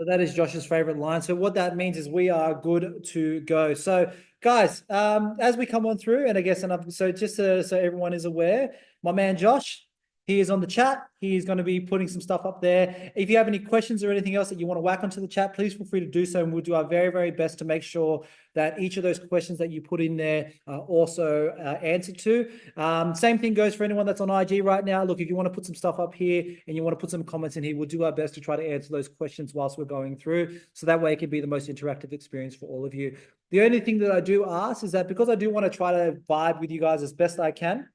So that is Josh's favorite line. So what that means is we are good to go. So guys, as we come on through, and I guess, so just so everyone is aware, my man Josh, he is on the chat. He's going to be putting some stuff up there. If you have any questions or anything else that you want to whack onto the chat, please feel free to do so. And we'll do our very, very best to make sure that each of those questions that you put in there are also answered to. Same thing goes for anyone that's on IG right now. Look, if you want to put some stuff up here and you want to put some comments in here, we'll do our best to try to answer those questions whilst we're going through. So that way it can be the most interactive experience for all of you. The only thing that I do ask is that because I do want to try to vibe with you guys as best I can,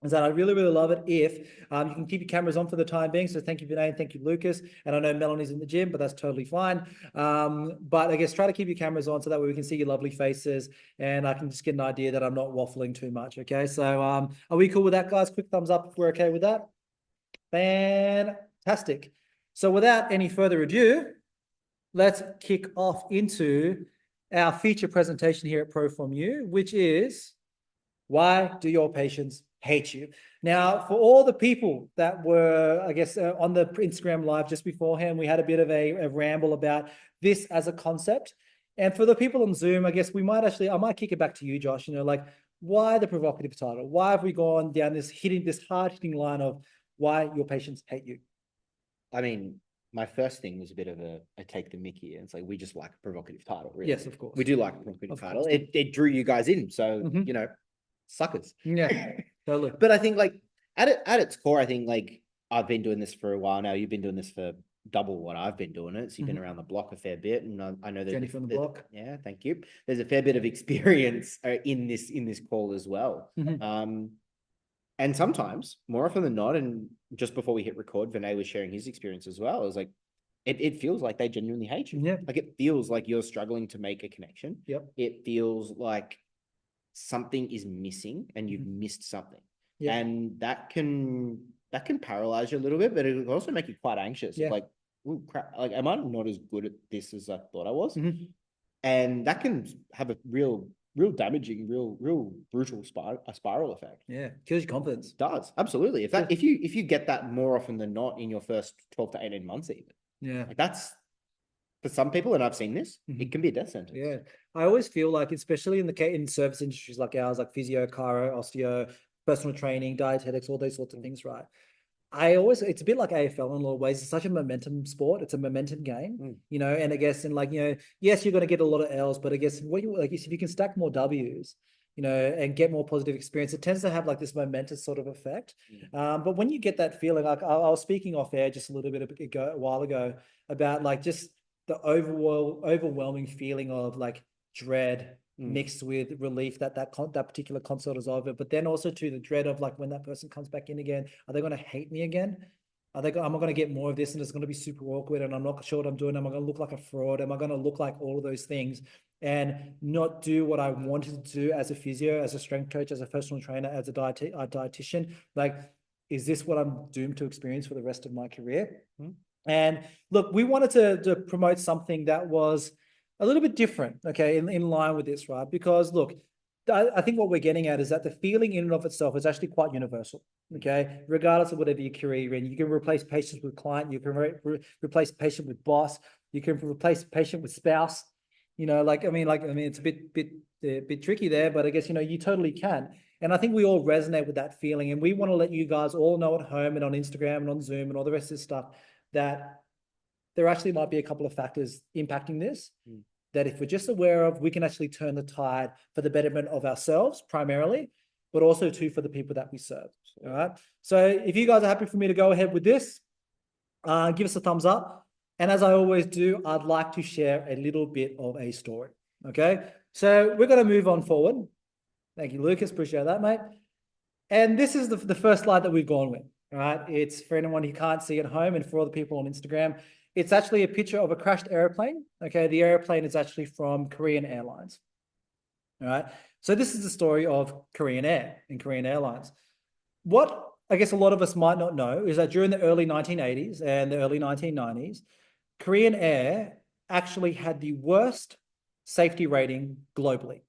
is that I really, really love it if you can keep your cameras on for the time being. So thank you, Vinay, thank you, Lucas. And I know Melanie's in the gym, but that's totally fine. But I guess try to keep your cameras on so that way we can see your lovely faces and I can just get an idea that I'm not waffling too much, okay? So are we cool with that, guys? Quick thumbs up if we're okay with that. Fantastic. So without any further ado, let's kick off into our feature presentation here at Pro4mu, which is why do your patients hate you? Now, for all the people that were, I guess, on the Instagram live just beforehand, we had a bit of a ramble about this as a concept. And for the people on Zoom, I guess I might kick it back to you, Josh, like why the provocative title? Why have we gone down this hard-hitting line of why your patients hate you? I mean, my first thing was a bit of a take the mickey. And it's like, we just like a provocative title, really. Yes, of course. We do like a provocative title. It drew you guys in. So, suckers. Yeah, totally. But I think like at its core, I think like I've been doing this for a while now. You've been doing this for double what I've been doing it. So you've been around the block a fair bit. And I know that Jenny from the block. Yeah, thank you. There's a fair bit of experience in this call as well. And sometimes, more often than not, and just before we hit record, Vinay was sharing his experience as well. It was like, it feels like they genuinely hate you. Yeah. Like it feels like you're struggling to make a connection. Yep. It feels like something is missing and you've missed something. Yeah. And that can paralyze you a little bit, but it can also make you quite anxious. Yeah. Like, oh crap, like am I not as good at this as I thought I was? And that can have a real damaging, real brutal spiral effect. Yeah, kills your confidence. It does, absolutely. If you get that more often than not in your first 12 to 18 months even. Yeah. Like that's, for some people, and I've seen this, it can be a death sentence. Yeah. I always feel like, especially in service industries like ours, like physio, chiro, osteo, personal training, dietetics, all those sorts of things, right? It's a bit like AFL in a lot of ways. It's such a momentum sport. It's a momentum game, and I guess, yes, you're going to get a lot of L's, but I guess if you can stack more W's, and get more positive experience, it tends to have like this momentous sort of effect. But when you get that feeling, like I was speaking off air just a little bit a while ago about like just the overwhelming feeling of like dread mixed with relief that particular consult is over, but then also to the dread of like when that person comes back in again, are they going to hate me again? Am I going to get more of this and it's going to be super awkward and I'm not sure what I'm doing? Am I going to look like a fraud? Am I going to look like all of those things and not do what I wanted to do as a physio, as a strength coach, as a personal trainer, as a dietitian? Like, is this what I'm doomed to experience for the rest of my career? And look, we wanted to promote something that was a little bit different, okay, in line with this, right? Because look, I think what we're getting at is that the feeling in and of itself is actually quite universal, okay? Regardless of whatever your career you're in, you can replace patients with client, you can replace patient with boss, you can replace patient with spouse, it's a bit tricky there, but I guess, you totally can. And I think we all resonate with that feeling. And we want to let you guys all know at home and on Instagram and on Zoom and all the rest of this stuff that there actually might be a couple of factors impacting this. That if we're just aware of, we can actually turn the tide for the betterment of ourselves primarily, but also too for the people that we serve. All right. So if you guys are happy for me to go ahead with this, give us a thumbs up. And as I always do, I'd like to share a little bit of a story. Okay. So we're going to move on forward. Thank you, Lucas. Appreciate that, mate. And this is the first slide that we've gone with. All right. It's for anyone who can't see at home and for all the people on Instagram. It's actually a picture of a crashed airplane. Okay, the airplane is actually from Korean Airlines. All right, so this is the story of Korean Air and Korean Airlines. What I guess a lot of us might not know is that during the early 1980s and the early 1990s, Korean Air actually had the worst safety rating globally.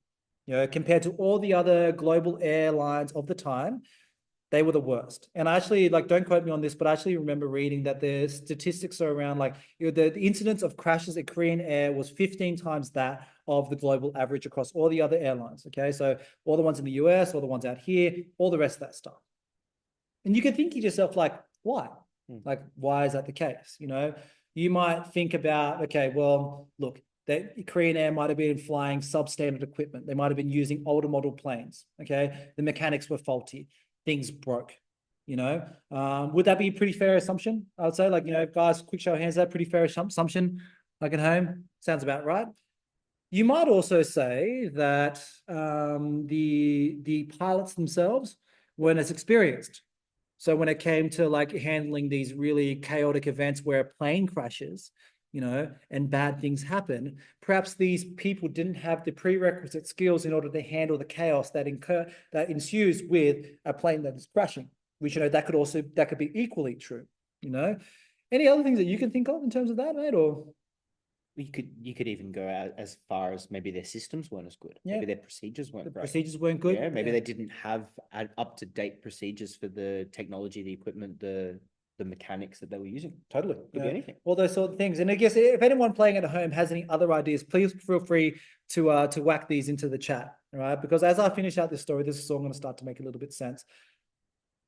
Compared to all the other global airlines of the time, They were the worst. And I actually, like, don't quote me on this, but I actually remember reading that the statistics are around, like, the incidence of crashes at Korean Air was 15 times that of the global average across all the other airlines. Okay. So all the ones in the US, all the ones out here, all the rest of that stuff. And you can think to yourself, like, why? Like, why is that the case? You know, you might think about, okay, well, look, that Korean Air might have been flying substandard equipment. They might have been using older model planes. Okay. The mechanics were faulty. Things broke. You know, would that be a pretty fair assumption? I would say, like, you know, guys, quick show of hands, that pretty fair assumption, like at home, sounds about right. You might also say that the pilots themselves weren't as experienced. So when it came to like handling these really chaotic events where a plane crashes, you know, and bad things happen, perhaps these people didn't have the prerequisite skills in order to handle the chaos that ensues with a plane that is crashing. Which, you know, that could be equally true. You know, any other things that you can think of in terms of that, mate? Or you could even go out as far as maybe their systems weren't as good. Yeah. Maybe their procedures weren't the great. procedures weren't good. Yeah, maybe they didn't have up-to-date procedures for the technology, the equipment, the mechanics that they were using. Totally. Could be anything. All those sort of things. And I guess if anyone playing at home has any other ideas, please feel free to whack these into the chat. All right. Because as I finish out this story, this is all going to start to make a little bit of sense.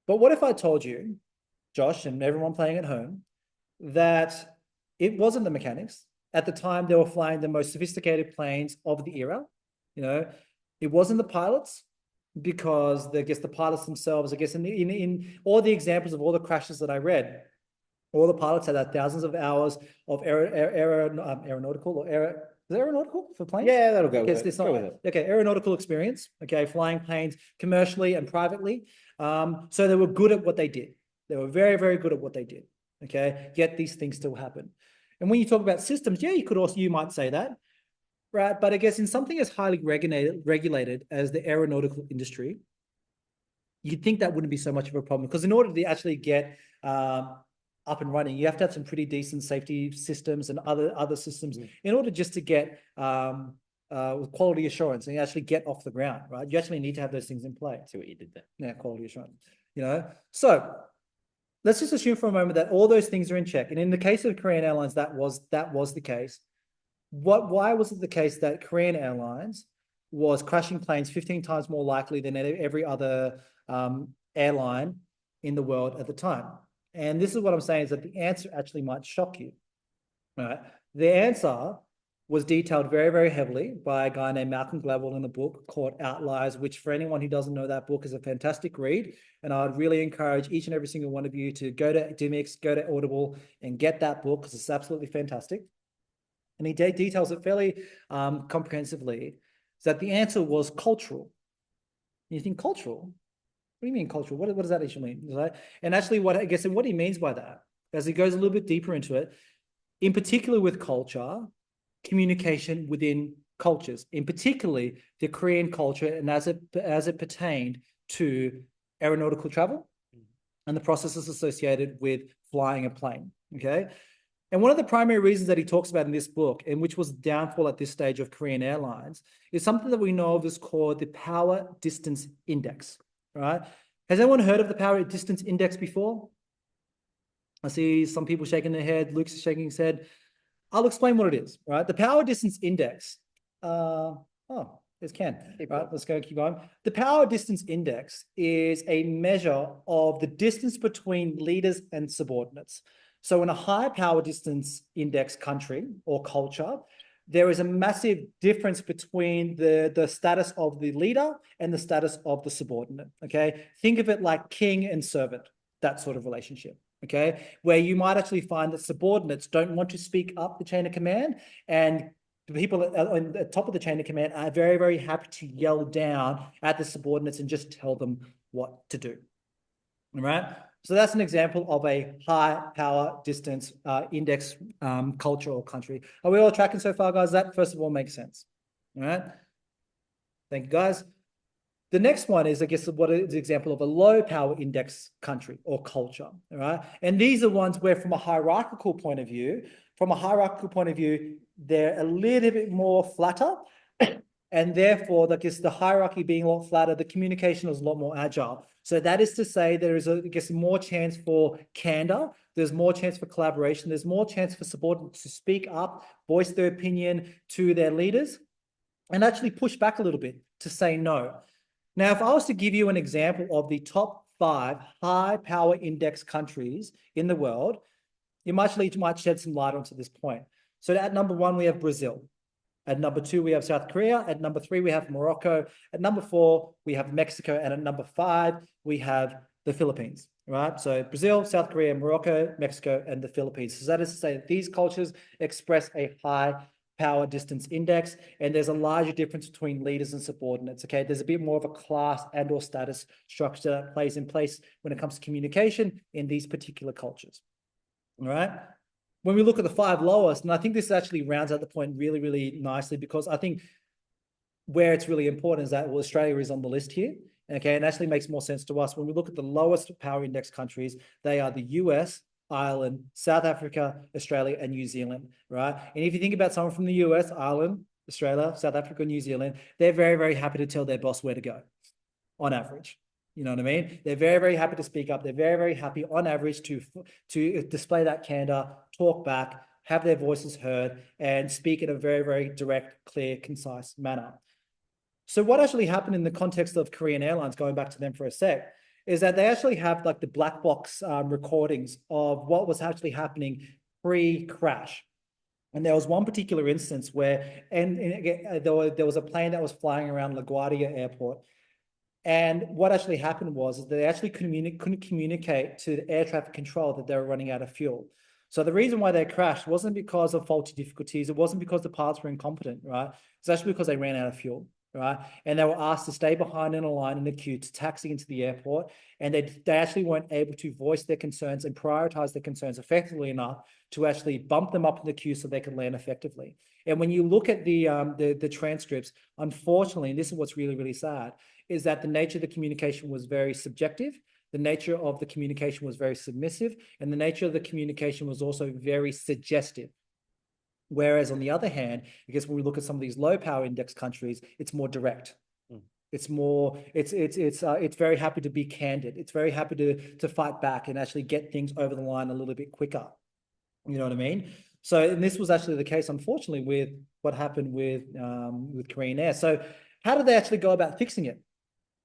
But what if I told you, Josh, and everyone playing at home, that it wasn't the mechanics? At the time, they were flying the most sophisticated planes of the era. You know, it wasn't the pilots, because I guess the pilots themselves, I guess in all the examples of all the crashes that I read, all the pilots had thousands of hours of aeronautical or is it aeronautical for planes? Yeah, that'll go with it. Go with it. Okay, aeronautical experience. Okay, flying planes commercially and privately. So they were good at what they did. They were very, very good at what they did. Okay, yet these things still happen. And when you talk about systems, yeah, you might say that, right? But I guess in something as highly regulated as the aeronautical industry, you'd think that wouldn't be so much of a problem, because in order to actually get up and running, you have to have some pretty decent safety systems and other systems in order just to get quality assurance and actually get off the ground, right? You actually need to have those things in play. See what you did there. Yeah, quality assurance. You know, so let's just assume for a moment that all those things are in check. And in the case of Korean Airlines, that was the case. Why was it the case that Korean Airlines was crashing planes 15 times more likely than every other airline in the world at the time? And this is what I'm saying, is that the answer actually might shock you. Right? The answer was detailed very, very heavily by a guy named Malcolm Gladwell in a book called Outliers, which, for anyone who doesn't know that book, is a fantastic read. And I would really encourage each and every single one of you to go to Dimix, go to Audible, and get that book, because it's absolutely fantastic. And he details it fairly comprehensively, is that the answer was cultural. And you think, cultural? What do you mean cultural? What does that actually mean? Right? And actually, what he means by that, as he goes a little bit deeper into it, in particular with culture, communication within cultures, in particularly the Korean culture, and as it pertained to aeronautical travel and the processes associated with flying a plane. Okay. And one of the primary reasons that he talks about in this book, and which was the downfall at this stage of Korean Airlines, is something that we know of as called the Power Distance Index, right? Has anyone heard of the Power Distance Index before? I see some people shaking their head. Luke's shaking his head. I'll explain what it is, right? The Power Distance Index. There's Ken. Right, let's go, keep going. The Power Distance Index is a measure of the distance between leaders and subordinates. So in a high power distance index country or culture, there is a massive difference between the status of the leader and the status of the subordinate, okay? Think of it like king and servant, that sort of relationship, okay? Where you might actually find that subordinates don't want to speak up the chain of command, and the people on the top of the chain of command are very, very happy to yell down at the subordinates and just tell them what to do, all right? So that's an example of a high power distance index culture or country. Are we all tracking so far, guys? That, first of all, makes sense. All right. Thank you, guys. The next one is, I guess, what is an example of a low power index country or culture. All right. And these are ones where, from a hierarchical point of view, they're a little bit more flatter And therefore, I guess the hierarchy being a lot flatter, the communication is a lot more agile. So that is to say there is, I guess, more chance for candor. There's more chance for collaboration. There's more chance for subordinates to speak up, voice their opinion to their leaders, and actually push back a little bit to say no. Now, if I was to give you an example of the top 5 high power index countries in the world, you might shed some light onto this point. So at number 1, we have Brazil. At number 2, we have South Korea. At number 3, we have Morocco. At number 4, we have Mexico. And at number 5, we have the Philippines, right? So Brazil, South Korea, Morocco, Mexico, and the Philippines. So that is to say that these cultures express a high power distance index, and there's a larger difference between leaders and subordinates, okay? There's a bit more of a class and or status structure that plays in place when it comes to communication in these particular cultures, all right? When we look at the 5 lowest, and I think this actually rounds out the point really, really nicely, because I think where it's really important is that, well, Australia is on the list here, okay? And actually makes more sense to us. When we look at the lowest power index countries, they are the US, Ireland, South Africa, Australia, and New Zealand, right? And if you think about someone from the US, Ireland, Australia, South Africa, New Zealand, they're very, very happy to tell their boss where to go, on average. You know what I mean? They're very, very happy to speak up. They're very, very happy on average to display that candor, talk back, have their voices heard, and speak in a very, very direct, clear, concise manner. So what actually happened in the context of Korean Airlines, going back to them for a sec, is that they actually have like the black box recordings of what was actually happening pre-crash. And there was one particular instance where, there was a plane that was flying around LaGuardia Airport. And what actually happened was they actually couldn't communicate to the air traffic control that they were running out of fuel. So the reason why they crashed wasn't because of faulty difficulties. It wasn't because the pilots were incompetent, right? It's actually because they ran out of fuel, right? And they were asked to stay behind in a line in the queue to taxi into the airport. And they actually weren't able to voice their concerns and prioritize their concerns effectively enough to actually bump them up in the queue so they could land effectively. And when you look at the transcripts, unfortunately, and this is what's really, really sad, is that the nature of the communication was very subjective. The nature of the communication was very submissive, and the nature of the communication was also very suggestive. Whereas on the other hand, I guess when we look at some of these low power index countries, it's more direct. It's more, it's very happy to be candid. It's very happy to fight back and actually get things over the line a little bit quicker. You know what I mean? So, and this was actually the case, unfortunately, with what happened with Korean Air. So how did they actually go about fixing it?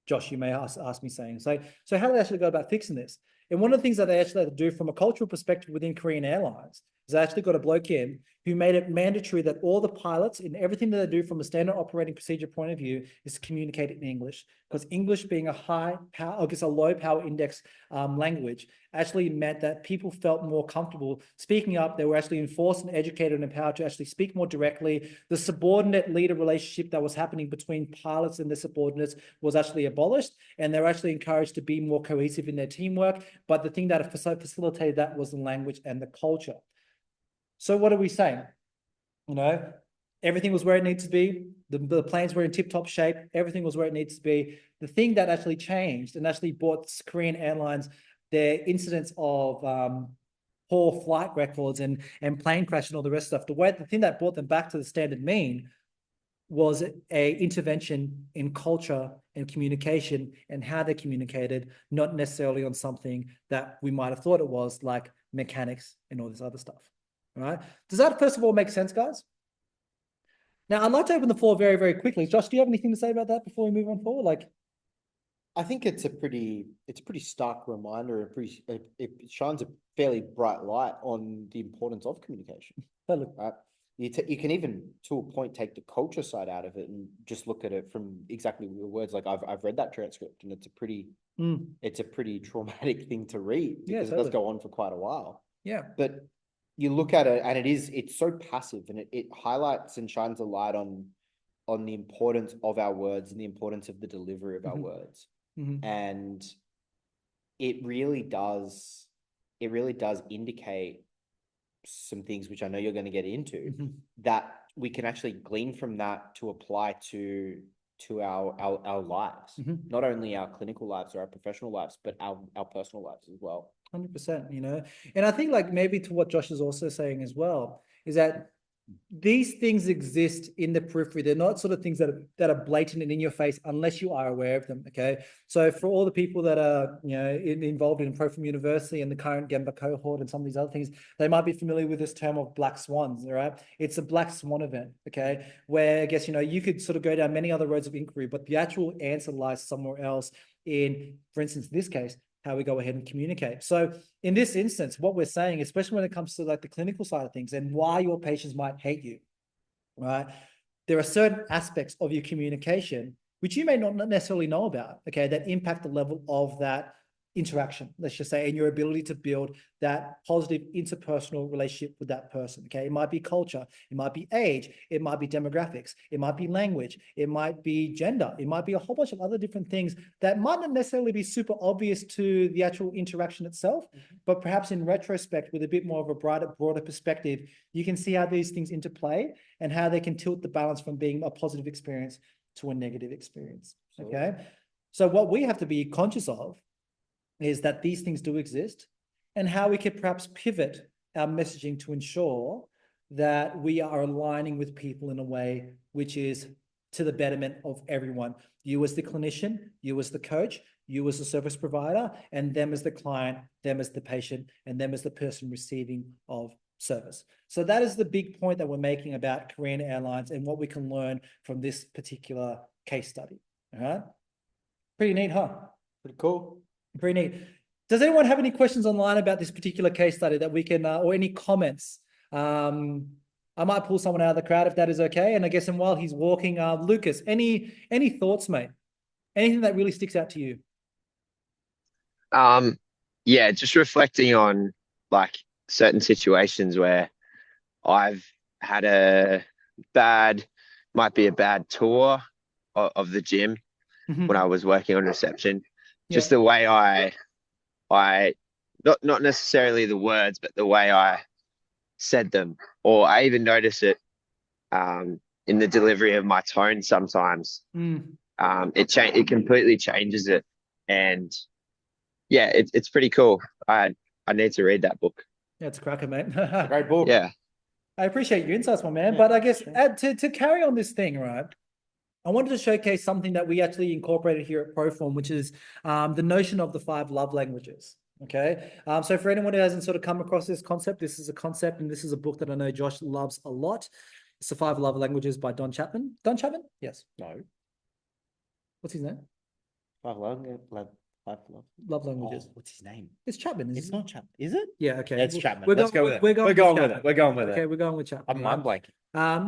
Josh, you may ask me saying, so how do they actually go about fixing this? And one of the things that they actually had to do from a cultural perspective within Korean Airlines is they actually got a bloke in who made it mandatory that all the pilots in everything that they do from a standard operating procedure point of view is communicated in English, because English being a high power, I guess a low power index language, actually meant that people felt more comfortable speaking up. They were actually enforced and educated and empowered to actually speak more directly. The subordinate leader relationship that was happening between pilots and their subordinates was actually abolished, and they were actually encouraged to be more cohesive in their teamwork. But the thing that facilitated that was the language and the culture. So what are we saying? You know, everything was where it needs to be. The planes were in tip-top shape. Everything was where it needs to be. The thing that actually changed and actually brought Korean Airlines their incidents of poor flight records and plane crash and all the rest of stuff, the thing that brought them back to the standard mean was a intervention in culture and communication and how they communicated, not necessarily on something that we might have thought it was, like mechanics and all this other stuff. All right. Does that first of all make sense, guys? Now, I'd like to open the floor very, very quickly. Josh, do you have anything to say about that before we move on forward? Like, I think it's a pretty stark reminder. It shines a fairly bright light on the importance of communication. Right? You can even, to a point, take the culture side out of it and just look at it from exactly your words. Like I've read that transcript, and it's a pretty traumatic thing to read, because it does go on for quite a while. Yeah. But you look at it, and it's so passive, and it highlights and shines a light on the importance of our words and the importance of the delivery of our words. And it really does indicate some things, which I know you're going to get into, that we can actually glean from that to apply to our lives, not only our clinical lives or our professional lives, but our personal lives as well. 100%, you know. And I think, like, maybe to what Josh is also saying as well, is that these things exist in the periphery. They're not sort of things that are blatant and in your face unless you are aware of them. Okay. So for all the people that are, involved in Pro from University and the current Gemba cohort and some of these other things, they might be familiar with this term of black swans. All right. It's a black swan event. Okay. Where I guess, you could sort of go down many other roads of inquiry, but the actual answer lies somewhere else in, for instance, in this case, how we go ahead and communicate. So in this instance, what we're saying, especially when it comes to like the clinical side of things and why your patients might hate you, right? There are certain aspects of your communication which you may not necessarily know about, okay, that impact the level of that interaction, let's just say, and your ability to build that positive interpersonal relationship with that person. Okay. It might be culture, it might be age, it might be demographics, it might be language, it might be gender, it might be a whole bunch of other different things that might not necessarily be super obvious to the actual interaction itself, but perhaps in retrospect, with a bit more of a broader perspective, you can see how these things interplay and how they can tilt the balance from being a positive experience to a negative experience. Okay. So what we have to be conscious of is that these things do exist and how we could perhaps pivot our messaging to ensure that we are aligning with people in a way which is to the betterment of everyone. You as the clinician, you as the coach, you as the service provider, and them as the client, them as the patient, and them as the person receiving of service. So that is the big point that we're making about Korean Airlines and what we can learn from this particular case study. All right. Pretty neat, huh? Pretty cool. Pretty neat. Does anyone have any questions online about this particular case study that we can, or any comments? I might pull someone out of the crowd if that is okay. And I guess, and while he's walking, Lucas, any thoughts, mate? Anything that really sticks out to you? Yeah, just reflecting on like certain situations where I've had might be a bad tour of the gym when I was working on reception. Just the way I not necessarily the words, but the way I said them, or I even notice it in the delivery of my tone sometimes. It completely changes it, and yeah, it's pretty cool. I need to read that book. Yeah, it's a cracker, mate. It's a great book. Yeah. I appreciate your insights, my man. But I guess to carry on this thing, right? I wanted to showcase something that we actually incorporated here at Proform, which is the notion of the 5 love languages. Okay. So for anyone who hasn't sort of come across this concept, this is a concept, and this is a book that I know Josh loves a lot. It's the 5 Love Languages by Don Chapman. Don Chapman? Yes. No. What's his name? Love languages. Oh, what's his name? It's Chapman. It's not Chapman. Is it? Yeah. Okay. Yeah, it's Chapman. Let's go with it. We're going with it. We're going with it. Okay. We're going with Chapman. I'm mind blanking.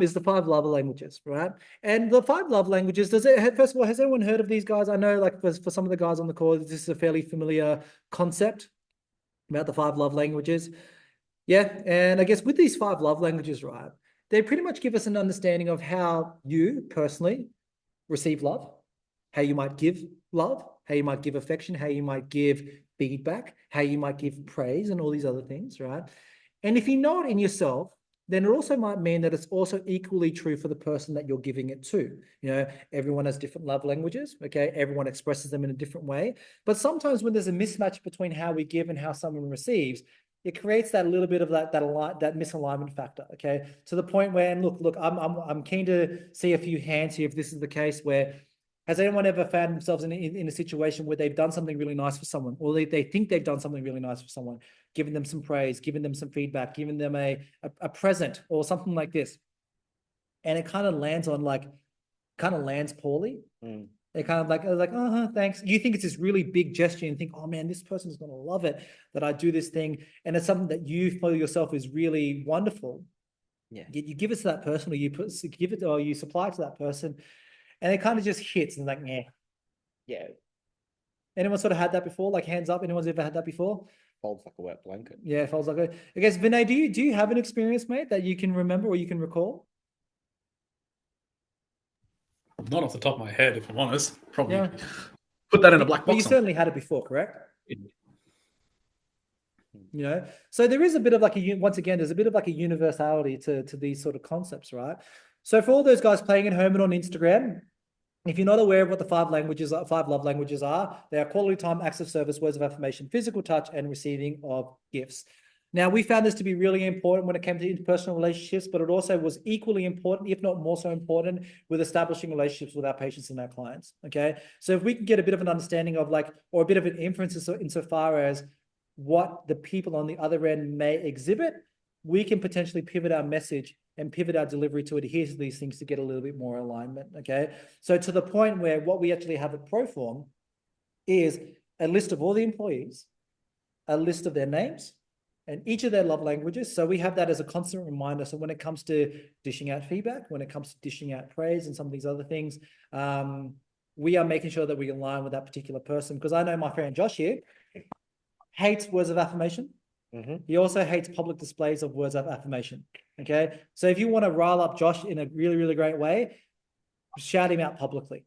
Is the 5 love languages, right? And the 5 love languages, first of all, has anyone heard of these guys? I know, like, for some of the guys on the call, this is a fairly familiar concept about the 5 love languages. Yeah. And I guess with these 5 love languages, right, they pretty much give us an understanding of how you personally receive love, how you might give love, how you might give affection, how you might give feedback, how you might give praise, and all these other things, right? And if you know it in yourself, then it also might mean that it's also equally true for the person that you're giving it to. Everyone has different love languages, okay? Everyone expresses them in a different way. But sometimes when there's a mismatch between how we give and how someone receives, it creates that little bit of that misalignment factor, okay? To the point where, and look, I'm keen to see a few hands here if this is the case, where has anyone ever found themselves in a situation where they've done something really nice for someone, or they think they've done something really nice for someone, giving them some praise, giving them some feedback, giving them a present or something like this, and it kind of lands poorly. They kind of like, thanks. You think it's this really big gesture and think, oh man, this person is going to love it that I do this thing, and it's something that you feel yourself is really wonderful. Yeah. Yet you give it to that person, or you supply it to that person, and it kind of just hits and like, yeah. Yeah. Anyone sort of had that before? Like, hands up, anyone's ever had that before? Folds like a wet blanket. Yeah, folds like a. I guess, Vinay, do you have an experience, mate, that you can remember or you can recall? Not off the top of my head, if I'm honest. Probably put that in a black box. But you certainly had it before, correct? So there is a bit of like there's a bit of like a universality to these sort of concepts, right? So for all those guys playing at home and on Instagram, if you're not aware of what the 5 love languages are, they are quality time, acts of service, words of affirmation, physical touch, and receiving of gifts. Now, we found this to be really important when it came to interpersonal relationships, but it also was equally important, if not more so important, with establishing relationships with our patients and our clients, okay? So if we can get a bit of an understanding of like, or a bit of an inference insofar as what the people on the other end may exhibit, we can potentially pivot our message and pivot our delivery to adhere to these things to get a little bit more alignment, okay? So to the point where what we actually have at Proform is a list of all the employees, a list of their names, and each of their love languages. So we have that as a constant reminder. So when it comes to dishing out feedback, when it comes to dishing out praise and some of these other things, we are making sure that we align with that particular person. Because I know my friend Josh here hates words of affirmation. He also hates public displays of words of affirmation. Okay. So if you want to rile up Josh in a really, really great way, shout him out publicly.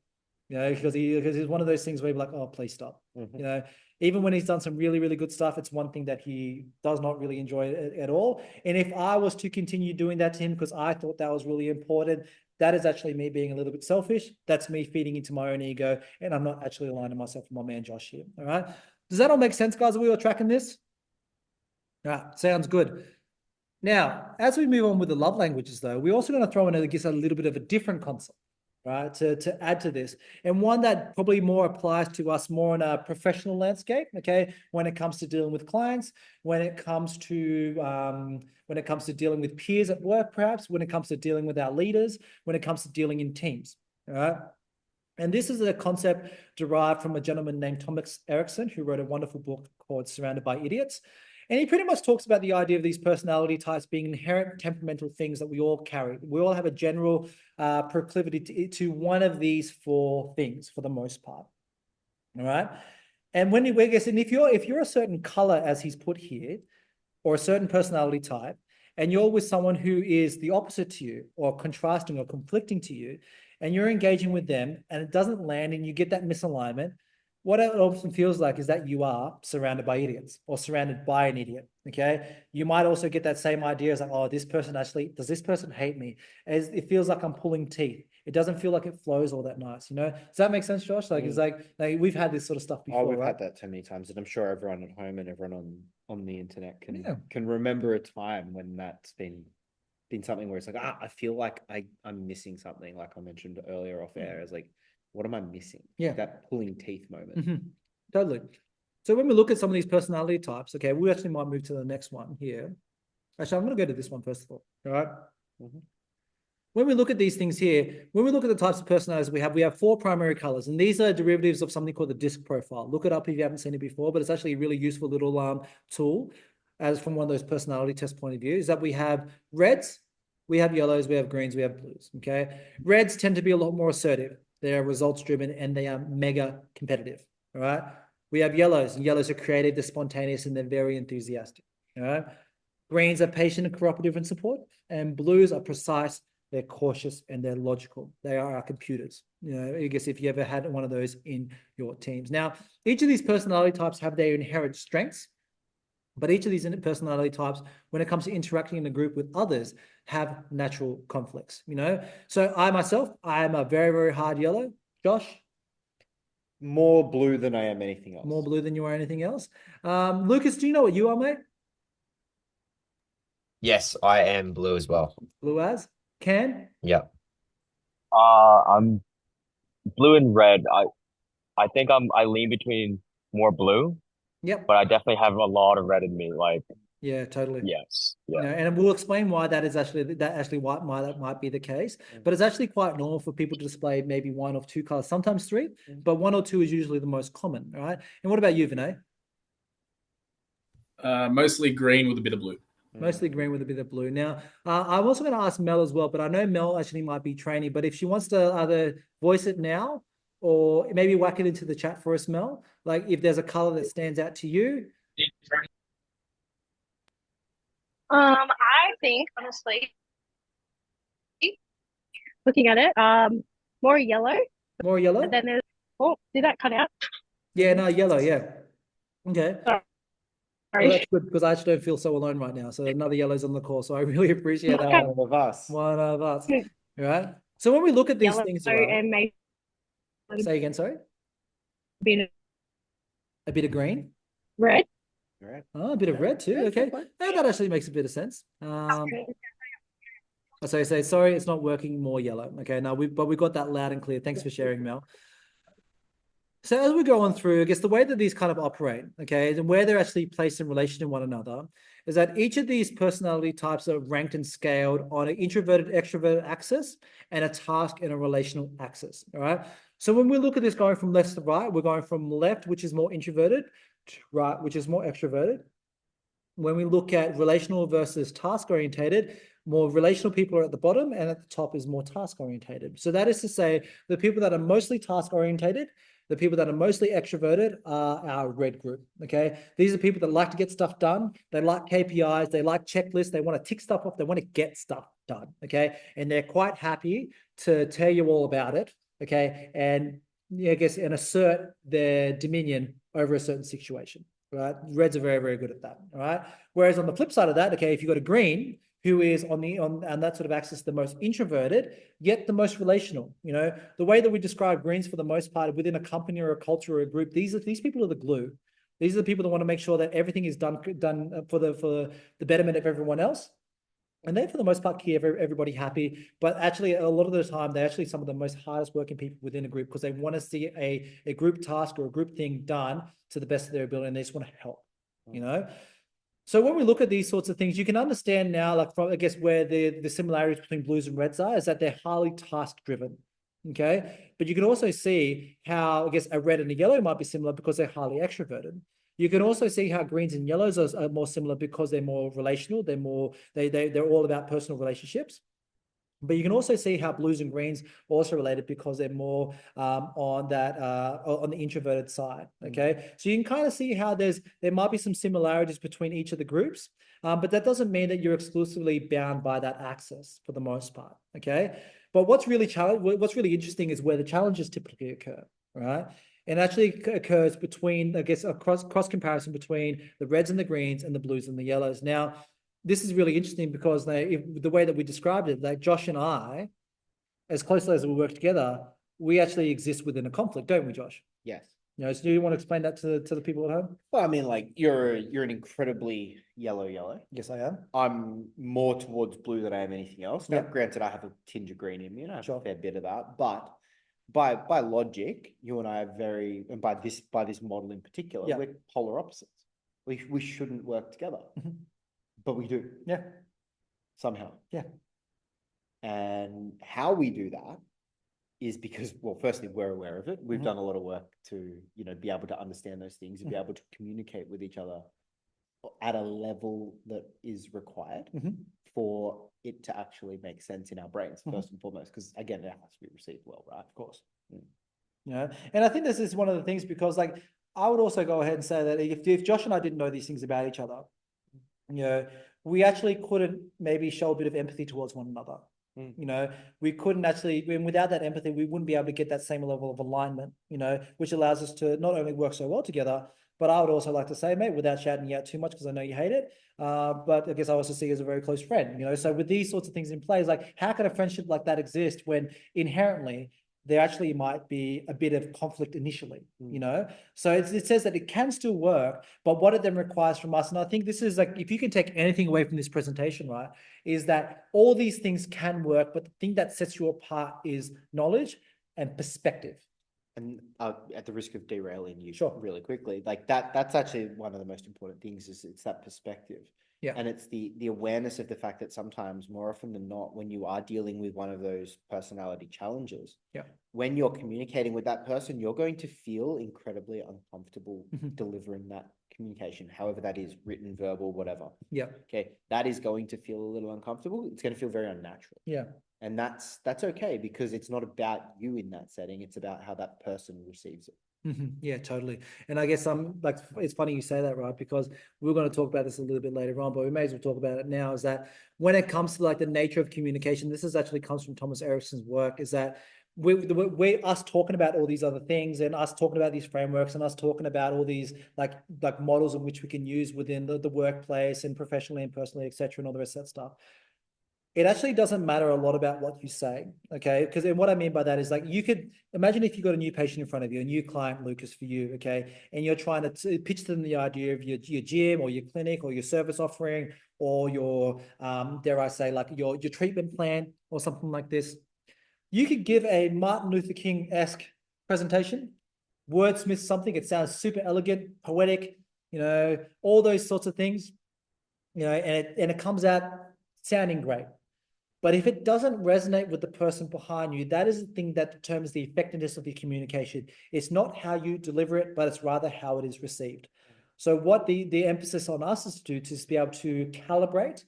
You know, because he's one of those things where you're like, oh, please stop. You know, even when he's done some really, really good stuff, it's one thing that he does not really enjoy at all. And if I was to continue doing that to him because I thought that was really important, that is actually me being a little bit selfish. That's me feeding into my own ego, and I'm not actually aligning myself with my man Josh here. All right. Does that all make sense, guys? Are we all tracking this? All right. Sounds good. Now, as we move on with the love languages, though, we're also going to throw in, I guess, a little bit of a different concept, right, to add to this, and one that probably more applies to us more in a professional landscape, okay, when it comes to dealing with clients, when it comes to dealing with peers at work, perhaps, when it comes to dealing with our leaders, when it comes to dealing in teams, all right? And this is a concept derived from a gentleman named Thomas Erikson, who wrote a wonderful book called Surrounded by Idiots. And he pretty much talks about the idea of these personality types being inherent temperamental things that we all carry. We all have a general proclivity to one of these four things for the most part. All right. And when we guess, and if you're a certain color, as he's put here, or a certain personality type, and you're with someone who is the opposite to you, or contrasting or conflicting to you, and you're engaging with them, and it doesn't land, and you get that misalignment, what it often feels like is that you are surrounded by idiots or surrounded by an idiot, okay? You might also get that same idea as like, oh, does this person hate me? As it feels like I'm pulling teeth. It doesn't feel like it flows all that nice, you know? Does that make sense, Josh? Like, it's like we've had this sort of stuff before, we've right? had that too many times, and I'm sure everyone at home and everyone on the internet can remember a time when that's been something where it's like, I feel like I'm missing something, like I mentioned earlier off air. It's like, what am I missing? Yeah. That pulling teeth moment. Totally. So when we look at some of these personality types, okay, we actually might move to the next one here. Actually, I'm going to go to this one first of all. All right. When we look at these things here, when we look at the types of personalities we have four primary colors, and these are derivatives of something called the disc profile. Look it up if you haven't seen it before, but it's actually a really useful little tool as from one of those personality test point of view, is that we have reds, we have yellows, we have greens, we have blues, okay? Reds tend to be a lot more assertive. They are results driven and they are mega competitive, all right? We have yellows, and yellows are creative, they're spontaneous, and they're very enthusiastic, all right? Greens are patient and cooperative and supportive, and blues are precise, they're cautious, and they're logical. They are our computers. You know, I guess if you ever had one of those in your teams. Now, each of these personality types have their inherent strengths, but each of these personality types, when it comes to interacting in a group with others, have natural conflicts, you know? So I myself, I am a very, very hard yellow. Josh? More blue than I am anything else. More blue than you are anything else. Lucas, do you know what you are, mate? Yes, I am blue as well. Blue as? Can? Yeah. I'm blue and red. I think I lean between more blue. Yep. But I definitely have a lot of red in me. Like, yeah, totally. Yes. Yeah. You know, and we'll explain why that is actually why that might be the case. But it's actually quite normal for people to display maybe one or two colors, sometimes three, but one or two is usually the most common. All right. And what about you, Vinay? Mostly green with a bit of blue. Mostly green with a bit of blue. Now, I'm also going to ask Mel as well, but I know Mel actually might be training, but if she wants to either voice it now or maybe whack it into the chat for us, Mel, like if there's a color that stands out to you. I think, honestly, looking at it, more yellow. More yellow? And then there's, oh, did that cut out? Yeah, no, yellow, yeah. Okay. Sorry. Well, that's good because I actually don't feel so alone right now. So another yellow's on the call. So I really appreciate that. One of us. One of us. All right. So when we look at these yellow things, right, and maybe say again, sorry? a A bit of green? red. Right. Oh, a bit of red too. Yeah, Okay. fair Yeah, that actually makes a bit of sense. So say, sorry, it's not working, more yellow. Okay, now but we got that loud and clear. Thanks for sharing, Mel. So as we go on through, I guess the way that these kind of operate, okay, and where they're actually placed in relation to one another, is that each of these personality types are ranked and scaled on an introverted, extroverted axis and a task and a relational axis. All right. So when we look at this going from left to right, we're going from left, which is more introverted, to right, which is more extroverted. When we look at relational versus task orientated, more relational people are at the bottom, and at the top is more task orientated. So that is to say, the people that are mostly task orientated, the people that are mostly extroverted are our red group. Okay, these are people that like to get stuff done. They like KPIs. They like checklists. They want to tick stuff off. They want to get stuff done. Okay, and they're quite happy to tell you all about it. Okay, and I guess and assert their dominion over a certain situation. Right, reds are very, very good at that. All right. Whereas on the flip side of that, okay, if you've got a green who is on that sort of axis the most introverted, yet the most relational. You know, the way that we describe greens for the most part within a company or a culture or a group, these people are the glue. These are the people that want to make sure that everything is done for the betterment of everyone else. And they, for the most part, keep everybody happy. But actually, a lot of the time, they're actually some of the most hardest working people within a group because they want to see a group task or a group thing done to the best of their ability, and they just want to help, you know? So when we look at these sorts of things, you can understand now, like from, I guess, where the similarities between blues and reds are, is that they're highly task driven. Okay. But you can also see how, I guess, a red and a yellow might be similar because they're highly extroverted. You can also see how greens and yellows are more similar because they're more relational. They're all about personal relationships. But you can also see how blues and greens are also related because they're more on the introverted side. Okay, so you can kind of see how there might be some similarities between each of the groups, but that doesn't mean that you're exclusively bound by that axis for the most part. Okay, but what's really interesting is where the challenges typically occur, right? And actually occurs between, I guess, a cross comparison between the reds and the greens and the blues and the yellows. Now, this is really interesting because the way that we described it, like Josh and I, as closely as we work together, we actually exist within a conflict, don't we, Josh? Yes. You know, so do you want to explain that to the people at home? Well, I mean, like you're an incredibly yellow. Yes, I am. I'm more towards blue than I am anything else. Now, Yep. Granted, I have a tinge of green in me, and I have Sure. a fair bit of that. But by logic, you and I are and by this model in particular, Yep. we're polar opposites. We shouldn't work together, but we do. Yeah. Somehow. Yeah. And how we do that is because, well, firstly, we're aware of it. We've done a lot of work to, be able to understand those things and be able to communicate with each other at a level that is required for it to actually make sense in our brains, first and foremost, because again, it has to be received well, right? Of course. Yeah. And I think this is one of the things because, like, I would also go ahead and say that if Josh and I didn't know these things about each other, we actually couldn't maybe show a bit of empathy towards one another. We couldn't actually, without that empathy, we wouldn't be able to get that same level of alignment, which allows us to not only work so well together, but I would also like to say, mate, without shouting you out too much, because I know you hate it, but I guess I also see you as a very close friend, so with these sorts of things in place, like how can a friendship like that exist when inherently there actually might be a bit of conflict initially, So it says that it can still work, but what it then requires from us, and I think this is like, if you can take anything away from this presentation, right, is that all these things can work, but the thing that sets you apart is knowledge and perspective. And at the risk of derailing you really quickly, like that's actually one of the most important things is it's that perspective. Yeah. And it's the awareness of the fact that sometimes, more often than not, when you are dealing with one of those personality challenges, when you're communicating with that person, you're going to feel incredibly uncomfortable delivering that communication, however that is, written, verbal, whatever. Yeah. Okay. That is going to feel a little uncomfortable. It's going to feel very unnatural. Yeah. And that's okay, because it's not about you in that setting. It's about how that person receives it. Yeah, totally. And I guess like, it's funny you say that, right? Because we're going to talk about this a little bit later on, but we may as well talk about it now, is that when it comes to like the nature of communication, this is actually comes from Thomas Erikson's work, is that we us talking about all these other things and us talking about these frameworks and us talking about all these like models in which we can use within the workplace and professionally and personally, etc., and all the rest of that stuff. it actually doesn't matter a lot about what you say, okay? Because what I mean by that is like you could imagine if you got a new patient in front of you, a new client, Lucas, for you, okay, and you're trying to pitch them the idea of your gym or your clinic or your service offering or your dare I say like your treatment plan or something like this. You could give a Martin Luther King-esque presentation, wordsmith something. It sounds super elegant, poetic, all those sorts of things, and it comes out sounding great. But if it doesn't resonate with the person behind you, that is the thing that determines the effectiveness of your communication. It's not how you deliver it, but it's rather how it is received. So what the emphasis on us is to do is be able to calibrate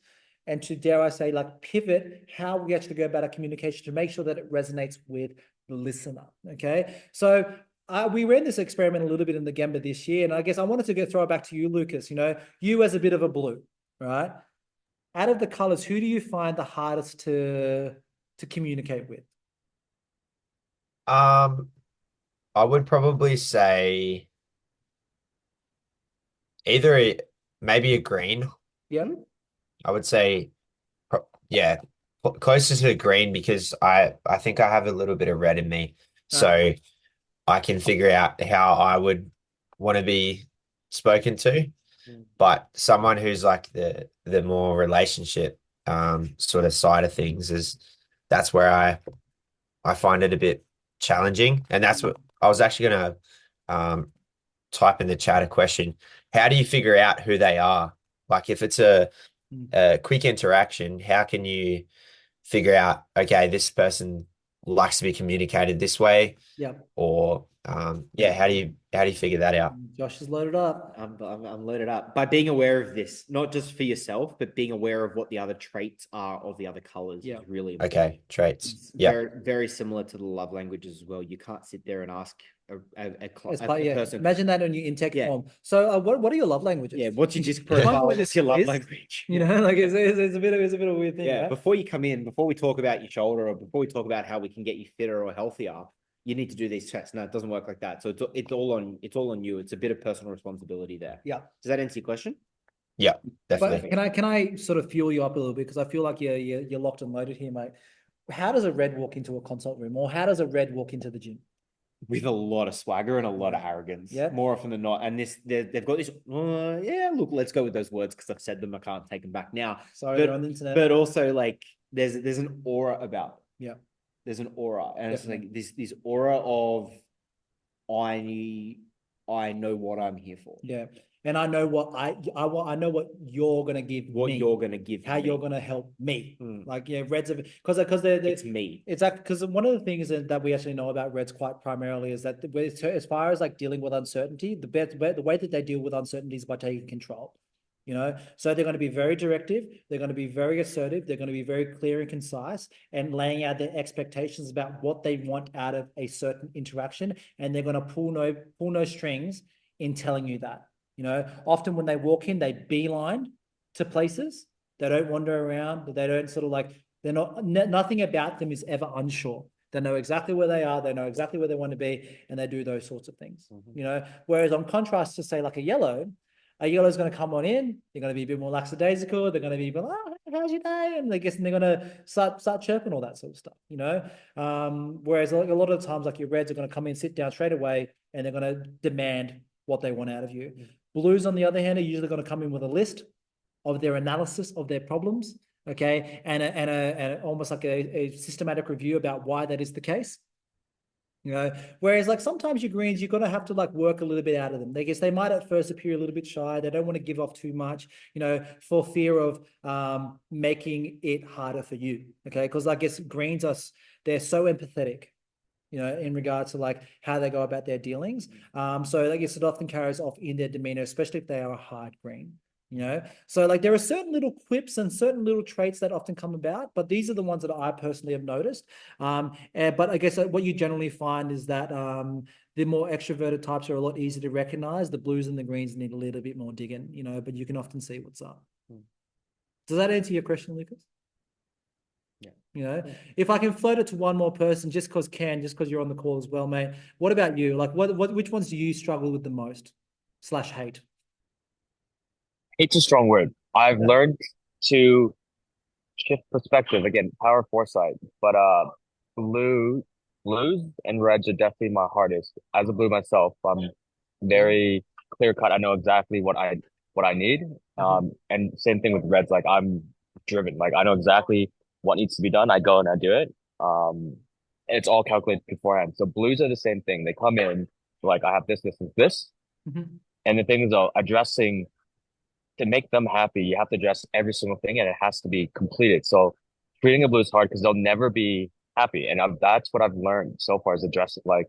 and to, dare I say, like pivot how we actually go about our communication to make sure that it resonates with the listener, okay? So we ran this experiment a little bit in the Gemba this year, and I guess I wanted to throw it back to you, Lucas, you as a bit of a blue, right? Out of the colors, who do you find the hardest to communicate with? I would probably say maybe a green. Yeah. I would say, yeah, closest to green because I think I have a little bit of red in me, so I can figure out how I would want to be spoken to. But someone who's like the more relationship sort of side of things that's where I find it a bit challenging. And that's what I was actually gonna type in the chat a question. How do you figure out who they are? Like if it's a quick interaction, how can you figure out, okay, this person likes to be communicated this way? Yeah. Or how do you figure that out? Josh is loaded up. I'm loaded up by being aware of this, not just for yourself, but being aware of what the other traits are of the other colors is really important. Okay, traits. It's very, very similar to the love languages as well. You can't sit there and ask a person. Imagine that on your intake form. So, what are your love languages? Yeah, what's your disc profile? What's your love language? Like it's a bit of a weird thing. Yeah, right? before you come in, before we talk about your shoulder, or before we talk about how we can get you fitter or healthier, you need to do these tests. No, it doesn't work like that. So it's all on you. It's a bit of personal responsibility there. Yeah. Does that answer your question? Yeah, definitely. But can I sort of fuel you up a little bit because I feel like you're locked and loaded here, mate. How does a red walk into a consult room, or how does a red walk into the gym? With a lot of swagger and a lot of arrogance. Yeah. More often than not. And they've got this, look, let's go with those words because I've said them. I can't take them back now. Sorry, they're on the internet. But also like there's an aura about it. Yeah. There's an aura. And Definitely. it's like this aura of I know what I'm here for. Yeah. And I know what I know what you're gonna give what me. You're gonna give how me. You're gonna help me. Like Reds of because it's me. It's because one of the things that we actually know about Reds quite primarily is that as far as like dealing with uncertainty, the way that they deal with uncertainty is by taking control. So they're going to be very directive, they're going to be very assertive, they're going to be very clear and concise and laying out their expectations about what they want out of a certain interaction, and they're going to pull no strings in telling you that. Often when they walk in, they beeline to places. They don't wander around. They don't sort of like, nothing about them is ever unsure. They know exactly where they are. They know exactly where they want to be, and they do those sorts of things. Whereas on contrast to say like a yellow is going to come on in. They're going to be a bit more lackadaisical. They're going to be, how's your day? And they're going to start chirping all that sort of stuff, whereas like a lot of the times, like your Reds are going to come in, sit down straight away, and they're going to demand what they want out of you. Blues, on the other hand, are usually going to come in with a list of their analysis of their problems, okay, and almost like a systematic review about why that is the case. Whereas like sometimes your greens, you're going to have to like work a little bit out of them. I guess they might at first appear a little bit shy. They don't want to give off too much, for fear of making it harder for you. Okay. Because I guess greens they're so empathetic, in regards to like how they go about their dealings. So I guess it often carries off in their demeanor, especially if they are a hard green. So like there are certain little quips and certain little traits that often come about, but these are the ones that I personally have noticed. But I guess what you generally find is that the more extroverted types are a lot easier to recognize. The blues and the greens need a little bit more digging, but you can often see what's up. Does that answer your question, Lucas? Yeah. If I can float it to one more person, just because you're on the call as well, mate. What about you? Like, which ones do you struggle with the most / hate? It's a strong word. I've learned to shift perspective again, power foresight. But blue, blues and reds are definitely my hardest. As a blue myself, I'm very clear cut. I know exactly what I need. And same thing with reds. Like I'm driven. Like I know exactly what needs to be done. I go and I do it. And it's all calculated beforehand. So blues are the same thing. They come in like I have this. And the thing is, though, addressing to make them happy, you have to address every single thing, and it has to be completed. So treating a blue is hard because they'll never be happy, and that's what I've learned so far is addressing like,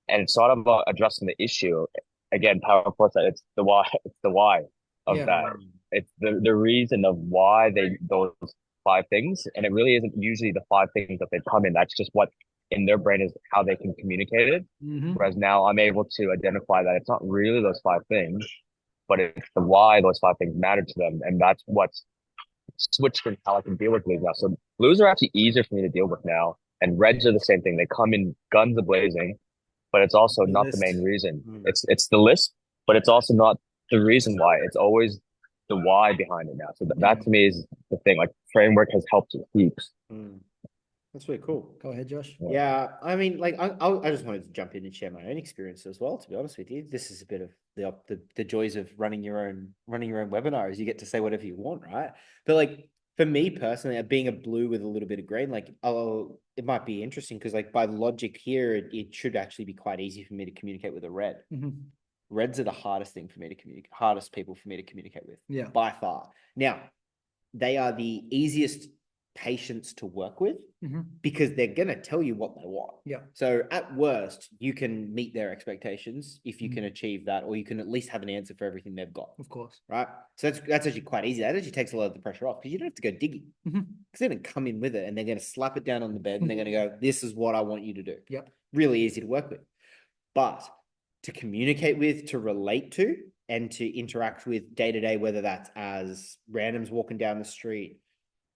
and it's not about addressing the issue. Again, power foresight. It's the why. It's the why of that. It's the reason of why they those five things, and it really isn't usually the five things that they come in. That's just what in their brain is how they can communicate it. Whereas now I'm able to identify that it's not really those five things, but it's the why those five things matter to them. And that's what's switched in how I can deal with blues now. So blues are actually easier for me to deal with now. And reds are the same thing. They come in guns a-blazing, but it's also not the main reason. It's the list, but it's also not the reason why. It's always the why behind it now. So that to me is the thing. Like framework has helped heaps. That's really cool. Go ahead, Josh. Yeah, I mean, like, I just wanted to jump in and share my own experience as well. To be honest with you, this is a bit of the joys of running your own webinar, is you get to say whatever you want, right? But like for me personally, being a blue with a little bit of green, like, it might be interesting because like by logic here, it should actually be quite easy for me to communicate with a red. Reds are the hardest thing for me to communicate, hardest people for me to communicate with, by far. Now, they are the easiest patients to work with because they're going to tell you what they want. So at worst, you can meet their expectations if you can achieve that, or you can at least have an answer for everything they've got. Of course. Right. So that's actually quite easy. That actually takes a lot of the pressure off because you don't have to go digging. Because they're going to come in with it and they're going to slap it down on the bed and they're going to go, this is what I want you to do. Really easy to work with. But to communicate with, to relate to, and to interact with day to day, whether that's as randoms walking down the street,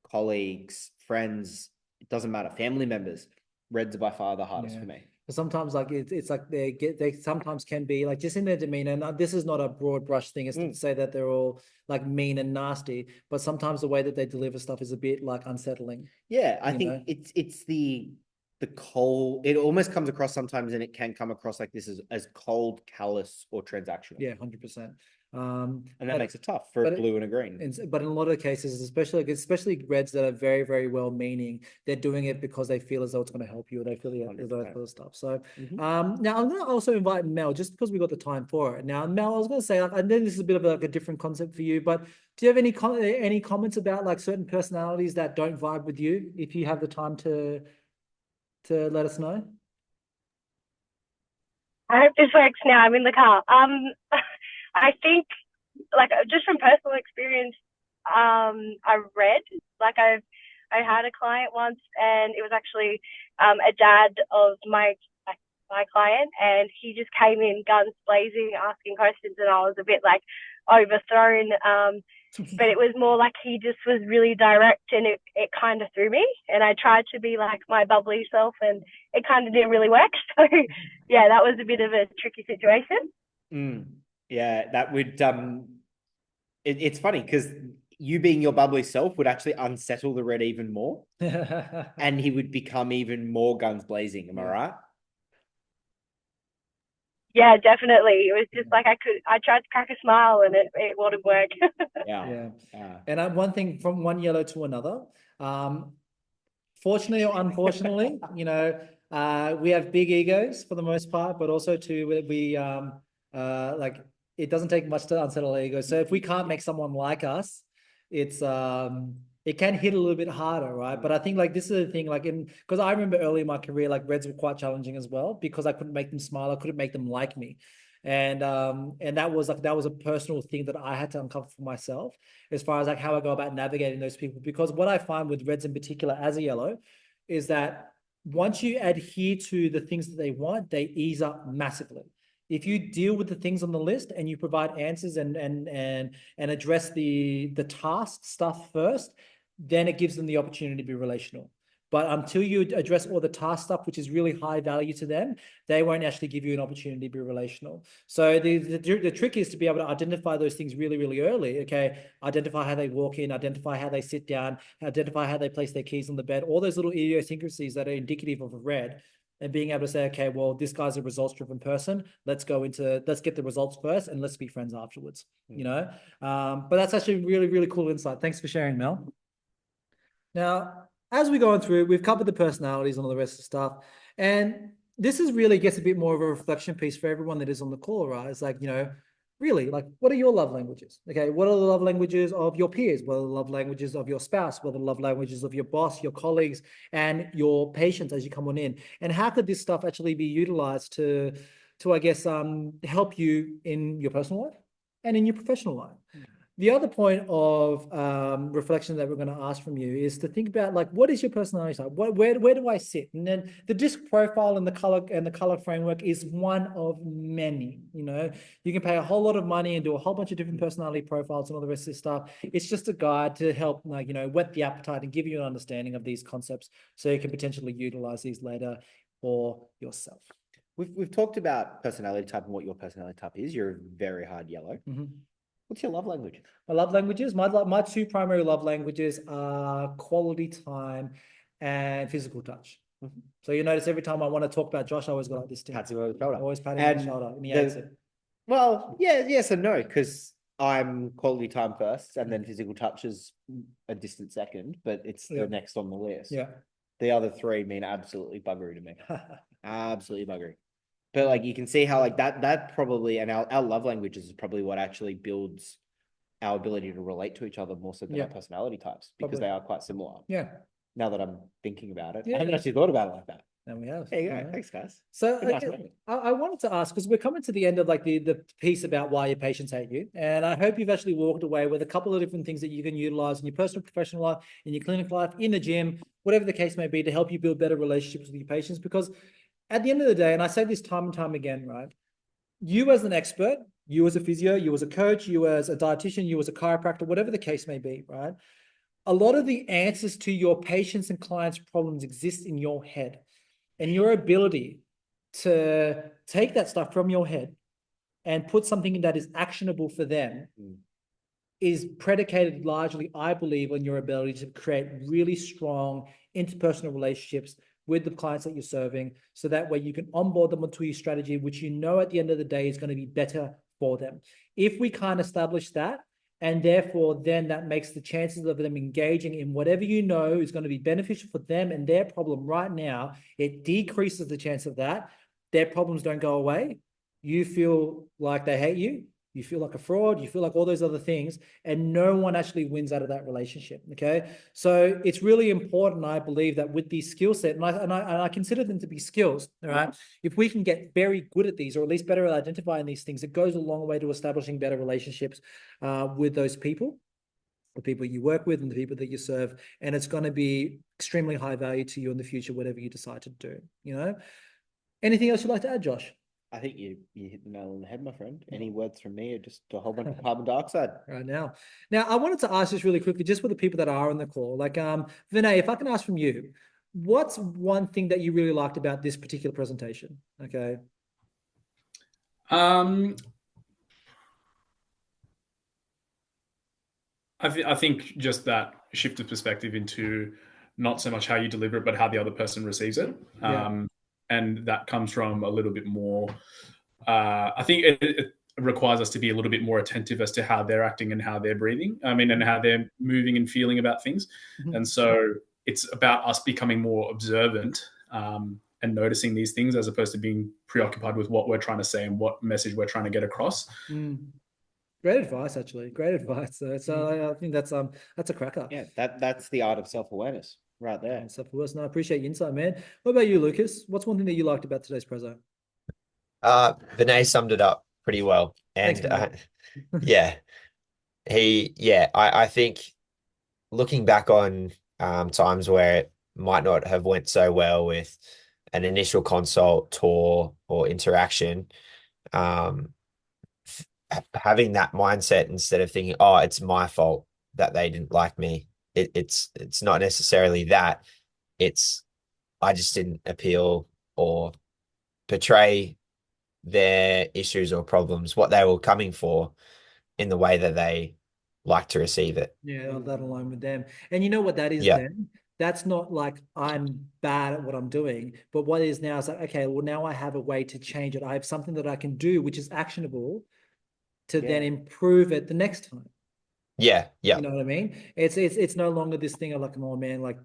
colleagues, friends, it doesn't matter, family members, reds are by far the hardest for me. Sometimes like it's like they sometimes can be like just in their demeanor, and this is not a broad brush thing, it's to say that they're all like mean and nasty, but sometimes the way that they deliver stuff is a bit like unsettling. I think it's the cold, it almost comes across sometimes, and it can come across like this as cold, callous, or transactional. 100%. And that makes it tough for a blue and a green. But in a lot of cases, especially reds that are very, very well meaning, they're doing it because they feel as though it's going to help you, or they feel that sort of stuff. So now I'm going to also invite Mel, just because we got the time for it. Now, Mel, I was going to say, I know this is a bit of like a different concept for you, but do you have any comments about like certain personalities that don't vibe with you? If you have the time to let us know. I hope this works now. I'm in the car. I think, like, just from personal experience, I read, like, I had a client once, and it was actually a dad of my client, and he just came in guns blazing, asking questions, and I was a bit like overthrown. But it was more like he just was really direct, and it kind of threw me, and I tried to be like my bubbly self, and it kind of didn't really work. So yeah, that was a bit of a tricky situation. Yeah, that would it's funny because you being your bubbly self would actually unsettle the red even more, and he would become even more guns blazing. Am I right? Yeah, definitely. It was just like I tried to crack a smile and it wouldn't work. And one thing from one yellow to another, fortunately or unfortunately, we have big egos for the most part, but also we like, it doesn't take much to unsettle our ego. So if we can't make someone like us, it's it can hit a little bit harder, right? But I think like this is the thing, like because I remember early in my career, like reds were quite challenging as well, because I couldn't make them smile, I couldn't make them like me. And that was a personal thing that I had to uncover for myself, as far as like how I go about navigating those people. Because what I find with reds in particular as a yellow is that once you adhere to the things that they want, they ease up massively. If you deal with the things on the list and you provide answers and address the task stuff first, then it gives them the opportunity to be relational. But until you address all the task stuff, which is really high value to them, they won't actually give you an opportunity to be relational. So the trick is to be able to identify those things really, really early. Okay, identify how they walk in, identify how they sit down, identify how they place their keys on the bed, all those little idiosyncrasies that are indicative of a red. And being able to say, okay, well, this guy's a results-driven person. Let's get the results first and let's be friends afterwards, you know? But that's actually really, really cool insight. Thanks for sharing, Mel. Now, as we go through, we've covered the personalities and all the rest of the stuff. And this is really gets a bit more of a reflection piece for everyone that is on the call, right? It's like, you know, really, like, what are your love languages? Okay, what are the love languages of your peers? What are the love languages of your spouse? What are the love languages of your boss, your colleagues, and your patients as you come on in? And how could this stuff actually be utilized to I guess, help you in your personal life and in your professional life? The other point of reflection that we're going to ask from you is to think about, like, what is your personality type? Where do I sit? And then the disc profile and the color framework is one of many. You know, you can pay a whole lot of money and do a whole bunch of different personality profiles and all the rest of this stuff. It's just a guide to help, like, you know, whet the appetite and give you an understanding of these concepts so you can potentially utilize these later for yourself. We've talked about personality type and what your personality type is. You're a very hard yellow. What's your love language? My love languages, my two primary love languages are quality time and physical touch. So you notice every time I want to talk about Josh, I always go like this. Pats him over the shoulder. Always patting him on the shoulder. And he hates it. Well, yeah, yes and no, because I'm quality time first, and then physical touch is a distant second, but it's the next on the list. Yeah. The other three mean absolutely buggery to me. Absolutely buggery. But like you can see how like that probably, and our love languages is probably what actually builds our ability to relate to each other more so than our personality types, because they are quite similar. Yeah. Now that I'm thinking about it, I haven't actually thought about it like that. And we have. There you go. Thanks, guys. So I wanted to ask, because we're coming to the end of like the piece about why your patients hate you. And I hope you've actually walked away with a couple of different things that you can utilize in your personal, professional life, in your clinical life, in the gym, whatever the case may be, to help you build better relationships with your patients. Because at the end of the day, and I say this time and time again, right? You as an expert, you as a physio, you as a coach, you as a dietitian, you as a chiropractor, whatever the case may be, right? A lot of the answers to your patients' and clients' problems exist in your head. And your ability to take that stuff from your head and put something that is actionable for them is predicated largely, I believe, on your ability to create really strong interpersonal relationships with the clients that you're serving, so that way you can onboard them onto your strategy, which you know at the end of the day is going to be better for them. If we can't establish that, and therefore then that makes the chances of them engaging in whatever you know is going to be beneficial for them and their problem right now, it decreases the chance of that. Their problems don't go away. You feel like they hate you. You feel like a fraud. You feel like all those other things, and no one actually wins out of that relationship. Okay, so it's really important, I believe, that with these skill set, and I consider them to be skills. All right, if we can get very good at these, or at least better at identifying these things, it goes a long way to establishing better relationships with those people, the people you work with, and the people that you serve, and it's going to be extremely high value to you in the future, whatever you decide to do. You know, anything else you'd like to add, Josh? I think you hit the nail on the head, my friend. Any words from me, or just a whole bunch of carbon dioxide? Right now. Now, I wanted to ask this really quickly, just for the people that are on the call. Like, Vinay, if I can ask from you, what's one thing that you really liked about this particular presentation? Okay. I think just that shift of perspective into not so much how you deliver it, but how the other person receives it. And that comes from a little bit more, I think it requires us to be a little bit more attentive as to how they're acting and how they're breathing. I mean, and how they're moving and feeling about things. And so it's about us becoming more observant and noticing these things, as opposed to being preoccupied with what we're trying to say and what message we're trying to get across. Great advice, actually. Great advice. So I think that's a cracker. Yeah, that's the art of self-awareness right there. Self-awareness. No, I appreciate your insight, man. What about you, Lucas? What's one thing that you liked about today's preso? Vinay summed it up pretty well. And Thanks, I think looking back on times where it might not have went so well with an initial consult, tour, or interaction, having that mindset instead of thinking, oh, it's my fault that they didn't like me. It's not necessarily that. I just didn't appeal or portray their issues or problems, what they were coming for, in the way that they like to receive it. Yeah, that alone with them. And you know what that is Yeah. then? That's not like I'm bad at what I'm doing, but what is now is like, okay, well, now I have a way to change it. I have something that I can do, which is actionable to then improve it the next time. Yeah. Yeah. You know what I mean? It's no longer this thing of like, oh man, like,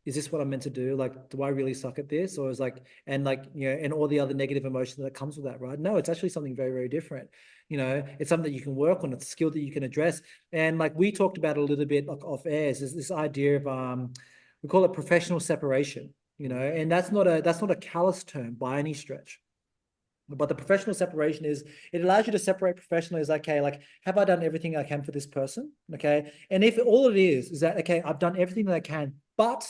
is this what I'm meant to do? Like, do I really suck at this? Or is like, and like, you know, and all the other negative emotion that comes with that, right? No, it's actually something very, very different. You know, it's something that you can work on. It's a skill that you can address. And like we talked about a little bit like off air, is this idea of we call it professional separation, you know, and that's not a callous term by any stretch. But the professional separation is, it allows you to separate professionally as, okay, like, have I done everything I can for this person? Okay. And if all it is that, okay, I've done everything that I can, but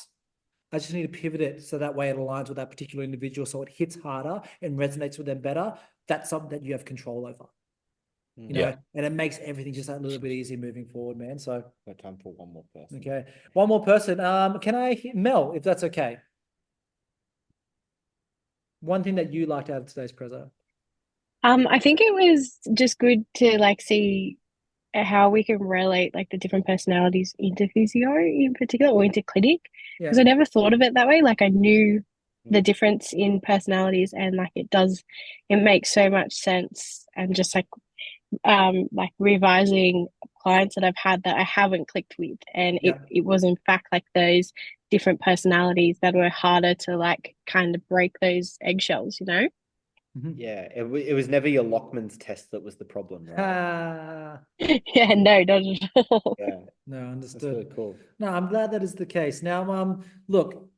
I just need to pivot it so that way it aligns with that particular individual, so it hits harder and resonates with them better. That's something that you have control over, you know, and it makes everything just that little bit easier moving forward, man. So got time for one more person. Okay. One more person. Can I hit Mel, if that's okay? One thing that you liked out of today's preso. I think it was just good to like see how we can relate like the different personalities into physio in particular, or into clinic, because I never thought of it that way. Like I knew the difference in personalities, and like it makes so much sense. And just like revising clients that I've had that I haven't clicked with, and it was in fact like those different personalities that were harder to like kind of break those eggshells, you know. Yeah, it was never your Lockman's test that was the problem, right? Yeah, no, not at all. Yeah, no, understood. That's really cool. No, I'm glad that is the case. Now, look,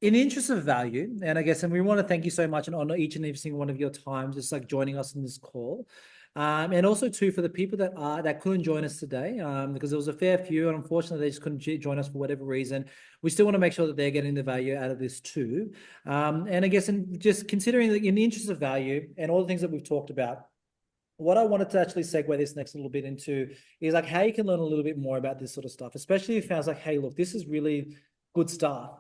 in the interest of value, and I guess, and we want to thank you so much and honor each and every single one of your time, just like joining us in this call. And also too, for the people that couldn't join us today, because there was a fair few, and unfortunately they just couldn't join us for whatever reason. We still want to make sure that they're getting the value out of this too. And I guess, in just considering that in the interest of value and all the things that we've talked about, what I wanted to actually segue this next little bit into is like how you can learn a little bit more about this sort of stuff, especially if it sounds like, hey, look, this is really good stuff.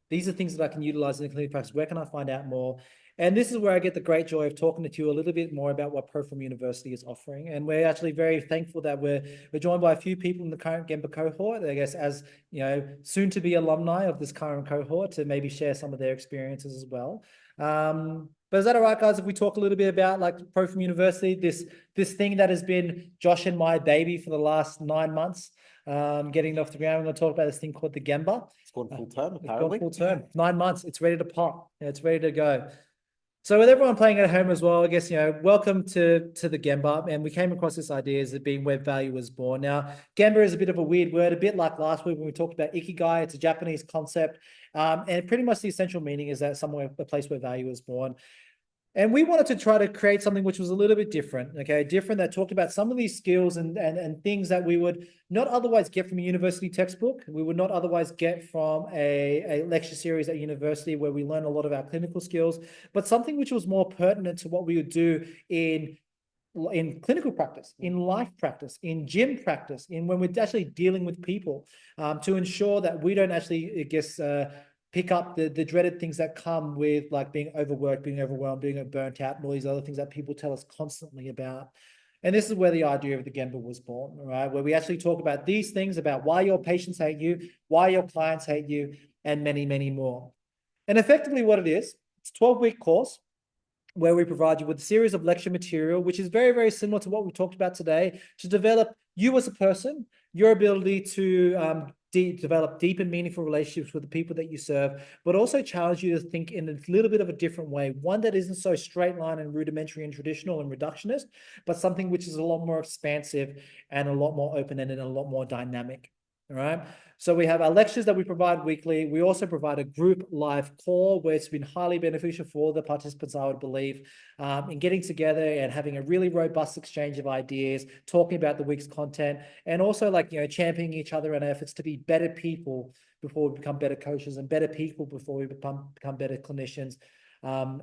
These are things that I can utilize in the clinical practice. Where can I find out more? And this is where I get the great joy of talking to you a little bit more about what Proform University is offering. And we're actually very thankful that we're joined by a few people in the current Gemba cohort, I guess, as you know, soon to be alumni of this current cohort, to maybe share some of their experiences as well. But is that all right, guys, if we talk a little bit about like Proform University, this thing that has been Josh and my baby for the last 9 months, getting it off the ground? We're going to talk about this thing called the Gemba. It's gone full term, apparently. It's gone full term. 9 months. It's ready to pop. Yeah, it's ready to go. So with everyone playing at home as well, I guess, you know, welcome to the Gemba. And we came across this idea as it being where value was born. Now, Gemba is a bit of a weird word, a bit like last week when we talked about Ikigai. It's a Japanese concept. And pretty much the essential meaning is that somewhere, a place where value is born. And we wanted to try to create something which was a little bit different, okay? Different, that talked about some of these skills and things that we would not otherwise get from a university textbook. We would not otherwise get from a lecture series at university where we learn a lot of our clinical skills, but something which was more pertinent to what we would do in clinical practice, in life practice, in gym practice, in when we're actually dealing with people, to ensure that we don't actually, I guess, pick up the dreaded things that come with like being overworked, being overwhelmed, being burnt out, and all these other things that people tell us constantly about. And this is where the idea of the Gemba was born, right? Where we actually talk about these things, about why your patients hate you, why your clients hate you, and many, many more. And effectively what it is, it's a 12-week course where we provide you with a series of lecture material, which is very, very similar to what we talked about today, to develop you as a person, your ability to develop deep and meaningful relationships with the people that you serve, but also challenge you to think in a little bit of a different way, one that isn't so straight line and rudimentary and traditional and reductionist, but something which is a lot more expansive and a lot more open-ended and a lot more dynamic. All right. So we have our lectures that we provide weekly. We also provide a group live call where it's been highly beneficial for the participants, I would believe, in getting together and having a really robust exchange of ideas, talking about the week's content, and also like, you know, championing each other in efforts to be better people before we become better coaches, and better people before we become better clinicians,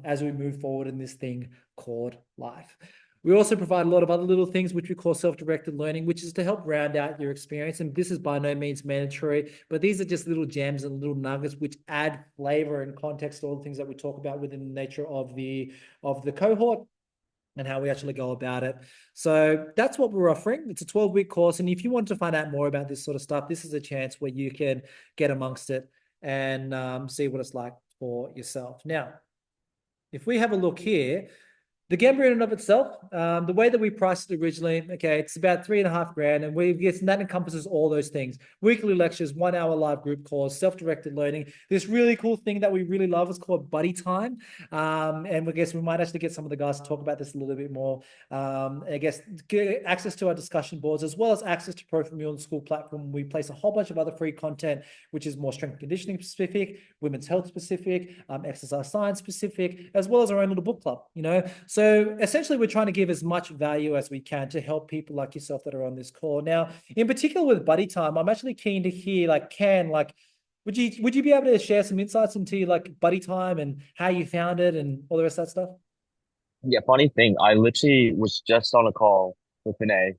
as we move forward in this thing called life. We also provide a lot of other little things, which we call self-directed learning, which is to help round out your experience. And this is by no means mandatory, but these are just little gems and little nuggets which add flavor and context to all the things that we talk about within the nature of the cohort and how we actually go about it. So that's what we're offering. It's a 12-week course. And if you want to find out more about this sort of stuff, this is a chance where you can get amongst it and see what it's like for yourself. Now, if we have a look here, the Gemba in and of itself, the way that we priced it originally, okay, it's about $3,500, and that encompasses all those things: weekly lectures, 1 hour live group calls, self-directed learning. This really cool thing that we really love is called Buddy Time, and I guess we might actually get some of the guys to talk about this a little bit more. I guess get access to our discussion boards as well as access to Pro Formula School platform. We place a whole bunch of other free content, which is more strength and conditioning specific, women's health specific, exercise science specific, as well as our own little book club. So essentially, we're trying to give as much value as we can to help people like yourself that are on this call. Now, in particular with Buddy Time, I'm actually keen to hear, would you be able to share some insights into Buddy Time and how you found it and all the rest of that stuff? Yeah, funny thing, I literally was just on a call with Vinay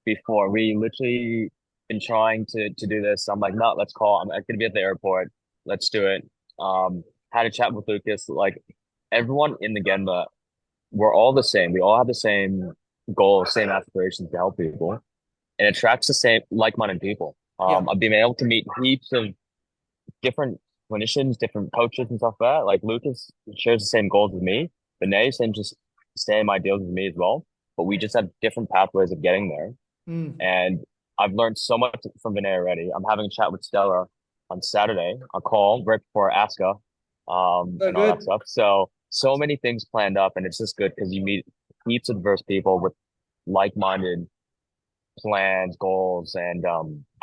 before. We literally been trying to do this. I'm like, no, let's call. I'm gonna be at the airport. Let's do it. Had a chat with Lucas. Like everyone in the Gemba, we're all the same. We all have the same goals, same aspirations to help people, and it attracts the same like-minded people. I've been able to meet heaps of different clinicians, different coaches and stuff like that. Like Lucas shares the same goals as me. Vinay, same ideals as me as well. But we just have different pathways of getting there. And I've learned so much from Vinay already. I'm having a chat with Stella on Saturday, a call right before ASCA, and all that stuff. So many things planned up, and it's just good because you meet heaps of diverse people with like-minded plans, goals, and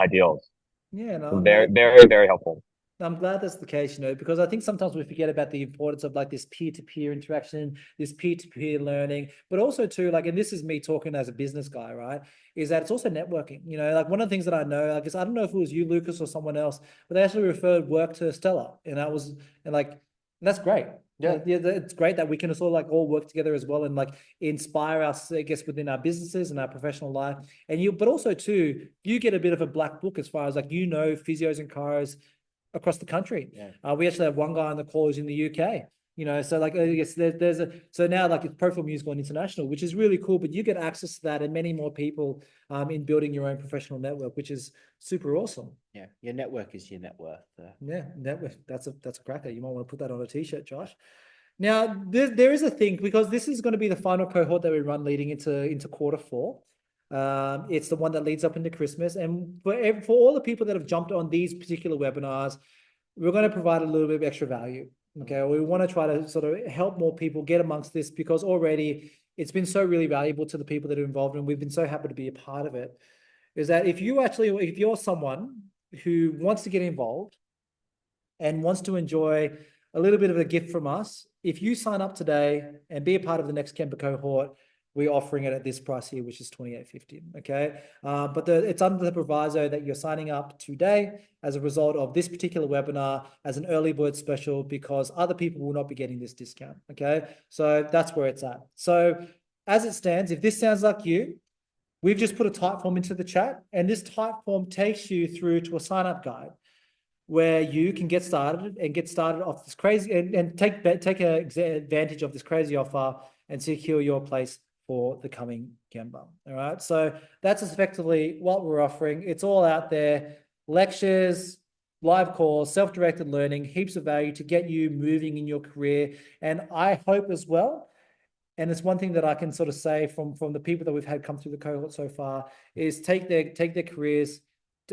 ideals. Yeah, no, very, very, very helpful. I'm glad that's the case, because I think sometimes we forget about the importance of this peer-to-peer interaction, this peer-to-peer learning, but also too, and this is me talking as a business guy, right? Is that it's also networking. One of the things that I know, I don't know if it was you, Lucas, or someone else, but they actually referred work to Stella, and that's great. Yeah, it's great that we can sort of all work together as well and inspire us, I guess, within our businesses and our professional life. But also too, you get a bit of a black book as far as physios and chiros across the country. We actually have one guy on the call who's in the UK. So I guess so now it's Pro Formula Music going international, which is really cool. But you get access to that and many more people in building your own professional network, which is super awesome. Yeah, your network is your net worth. Yeah, network. That's a cracker. You might want to put that on a t-shirt, Josh. Now there is a thing, because this is going to be the final cohort that we run leading into quarter 4. It's the one that leads up into Christmas, and for all the people that have jumped on these particular webinars, we're going to provide a little bit of extra value. Okay, we want to try to sort of help more people get amongst this, because already it's been so really valuable to the people that are involved, and we've been so happy to be a part of it. Is that if you're someone who wants to get involved and wants to enjoy a little bit of a gift from us, if you sign up today and be a part of the next Kemper cohort, we're offering it at this price here, which is $28.50. Okay, but it's under the proviso that you're signing up today as a result of this particular webinar as an early bird special, because other people will not be getting this discount. Okay, so that's where it's at. So as it stands, if this sounds like you, we've just put a type form into the chat, and this type form takes you through to a sign up guide where you can get started off this crazy and take advantage of this crazy offer and secure your place for the coming Gemba. All right. So that's effectively what we're offering. It's all out there: lectures, live calls, self-directed learning, heaps of value to get you moving in your career. And I hope as well, and it's one thing that I can sort of say from the people that we've had come through the cohort so far, is take their careers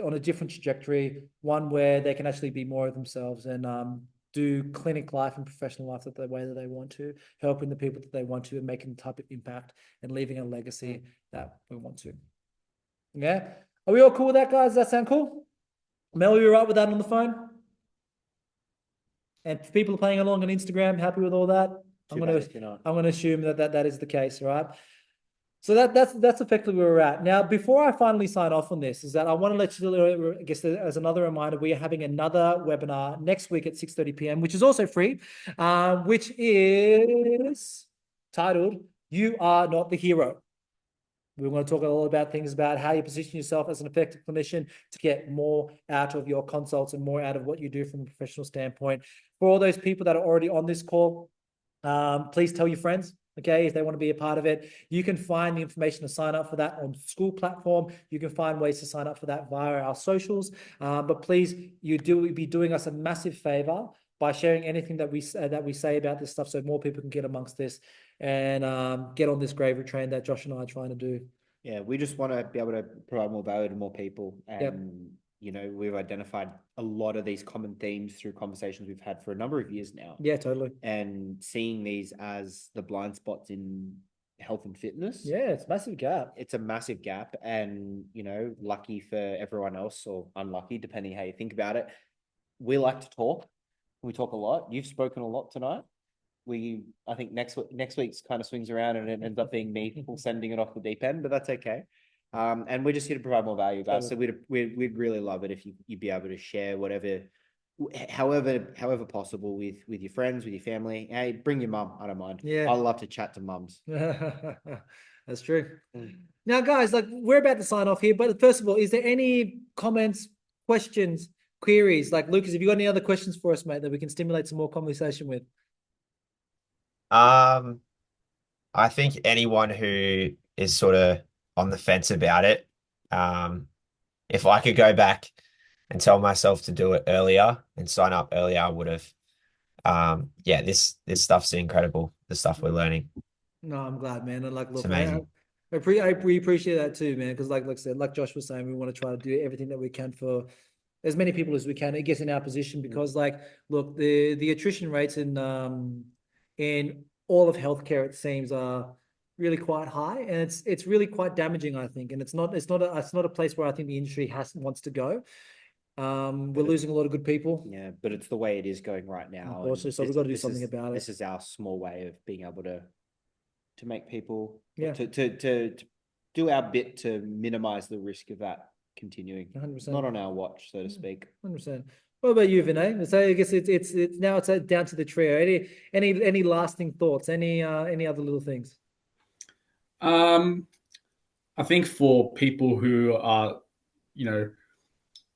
on a different trajectory, one where they can actually be more of themselves and do clinic life and professional life the way that they want to, helping the people that they want to, and making the type of impact and leaving a legacy that we want to. Yeah. Are we all cool with that, guys? Does that sound cool? Mel, are you all right with that on the phone? And if people are playing along on Instagram, happy with all that? I'm going to assume that is the case, right? So that's effectively where we're at. Now, before I finally sign off on this, is that I want to let you know, I guess as another reminder, we are having another webinar next week at 6:30 p.m., which is also free, which is titled You are not the hero. We're going to talk a lot about things about how you position yourself as an effective clinician to get more out of your consults and more out of what you do from a professional standpoint. For all those people that are already on this call, please tell your friends, okay, if they want to be a part of it. You can find the information to sign up for that on school platform. You can find ways to sign up for that via our socials. But please, be doing us a massive favor by sharing anything that we say about this stuff, so more people can get amongst this and get on this gravy train that Josh and I are trying to do. Yeah, we just want to be able to provide more value to more people. And, you know, we've identified a lot of these common themes through conversations we've had for a number of years now. Yeah, totally. And seeing these as the blind spots in health and fitness. Yeah, it's a massive gap. It's a massive gap. And, you know, lucky for everyone else, or unlucky, depending how you think about it. We like to talk. We talk a lot. You've spoken a lot tonight. I think next week's kind of swings around and it ends up being me sending it off the deep end, but that's okay. And we're just here to provide more value, guys. So we'd really love it if you'd be able to share however possible with your friends, with your family. Hey, bring your mum. I don't mind. Yeah, I love to chat to mums. That's true. Now, guys, like, we're about to sign off here, but first of all, is there any comments, questions, queries? Like, Lucas, have you got any other questions for us, mate, that we can stimulate some more conversation with? I think anyone who is sort of on the fence about it, if I could go back and tell myself to do it earlier and sign up earlier, I would have. Yeah, this stuff's incredible, the stuff we're learning. No, I'm glad, man. And like, look, It's amazing. we appreciate that too, man. Because like I said, like Josh was saying, we want to try to do everything that we can for as many people as we can, I guess, in our position. Because like, look, the attrition rates in all of healthcare, it seems, are really quite high, and it's really quite damaging, I think. And it's not a place where I think the industry wants to go. We're losing a lot of good people. Yeah, but it's the way it is going right now. Unfortunately, so we've got to do something about it. This is our small way of being able to make people, to do our bit to minimize the risk of that continuing. 100%. Not on our watch, so to speak. 100%. What about you, Vinay? So I guess it's now it's down to the trio. Any lasting thoughts? Any other little things? I think for people who are, you know,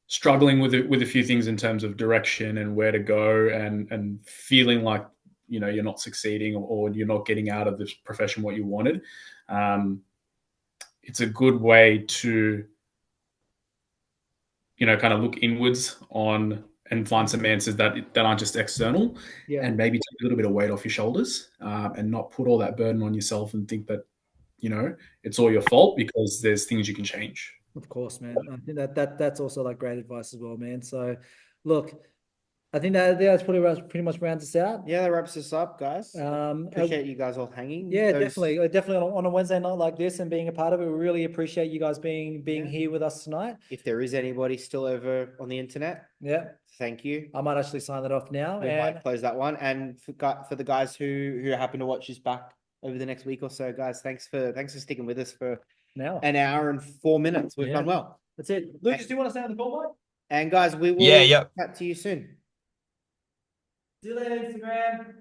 struggling with a few things in terms of direction and where to go, and feeling like, you know, you're not succeeding or you're not getting out of this profession what you wanted, it's a good way to, you know, kind of look inwards on and find some answers that aren't just external, and maybe take a little bit of weight off your shoulders, and not put all that burden on yourself and think that, you know, it's all your fault, because there's things you can change. Of course, man. I think that's also like great advice as well, man. So, look, I think that's pretty much rounds us out. Yeah, that wraps us up, guys. Appreciate you guys all hanging. Yeah, definitely on a Wednesday night like this and being a part of it. We really appreciate you guys being here with us tonight. If there is anybody still over on the internet, thank you. I might actually sign that off now. We might close that one. And for the guys who happen to watch this back over the next week or so, guys, thanks for sticking with us for an hour and 4 minutes. We've done well. That's it. Lucas, do you want to stay on the call, mate? And guys, we will chat to you soon. See you later, Instagram.